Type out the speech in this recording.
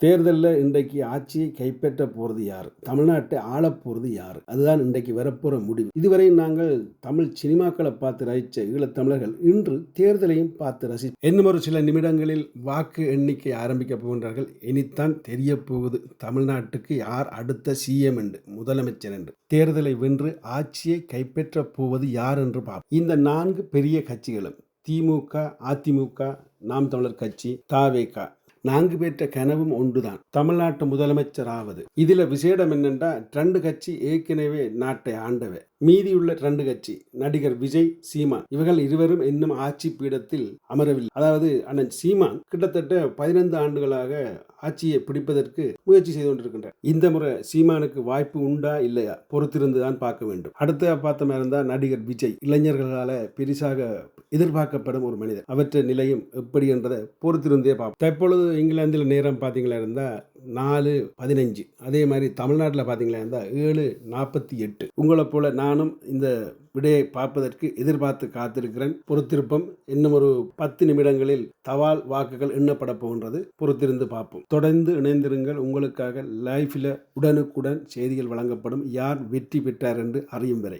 தேர்தலில் இன்றைக்கு ஆட்சியை கைப்பற்ற போகிறது யார், தமிழ்நாட்டை ஆளப்போகிறது யார், அதுதான் இன்றைக்கு வரப்போகிற முடிவு. இதுவரை நாங்கள் தமிழ் சினிமாக்களை பார்த்து ரசித்த ஈழத்தமிழர்கள் இன்று தேர்தலையும் பார்த்து ரசி இன்னும் ஒரு சில நிமிடங்களில் வாக்கு எண்ணிக்கை ஆரம்பிக்க போகின்றார்கள். இனித்தான் தெரிய போகுது தமிழ்நாட்டுக்கு யார் அடுத்த சிஎம் என்று, முதலமைச்சர் என்று. தேர்தலை வென்று ஆட்சியை கைப்பற்ற போவது யார் என்று பார்ப்போம். இந்த 4 பெரிய கட்சிகளும் திமுக, அதிமுக, நாம் தமிழர் கட்சி, தவேக 4 பேற்ற கனவும் ஒன்றுதான், தமிழ்நாட்டு முதலமைச்சர் ஆவது. இதுல விசேடம் என்னென்றா 2 கட்சி ஏற்கனவே நாட்டை ஆண்டவை. மீதியுள்ள 2 கட்சி நடிகர் விஜய், சீமான் இவர்கள் இருவரும் இன்னும் ஆட்சி பீடத்தில் அமரவில்லை. அதாவது அண்ணன் சீமான் கிட்டத்தட்ட 15 ஆண்டுகளாக ஆட்சியை பிடிப்பதற்கு முயற்சி செய்து கொண்டிருக்கின்றார். இந்த முறை சீமானுக்கு வாய்ப்பு உண்டா இல்லையா பொறுத்திருந்துதான் பார்க்க வேண்டும். அடுத்த பார்த்தமா இருந்தா நடிகர் விஜய், இளைஞர்களால பெரிசாக எதிர்பார்க்கப்படும் ஒரு மனிதர். அவற்றை நிலையும் எப்படி என்றதை பொறுத்திருந்தே பார்ப்போம். தற்பொழுது இங்கிலாந்தில் நேரம் பார்த்தீங்களா இருந்தா 4:15. அதே மாதிரி தமிழ்நாட்டில் பார்த்தீங்களா இருந்தா 7:48. உங்களை போல நானும் இந்த விடையை பார்ப்பதற்கு எதிர்பார்த்து காத்திருக்கிறேன். பொறுத்திருப்போம். இன்னும் ஒரு 10 நிமிடங்களில் தபால் வாக்குகள் எண்ணப்பட போகின்றது. பொறுத்திருந்து பார்ப்போம். தொடர்ந்து இணைந்திருங்கள். உங்களுக்காக லைஃப்ல உடனுக்குடன் செய்திகள் வழங்கப்படும். யார் வெற்றி பெற்றார் என்று அறியும் வரை.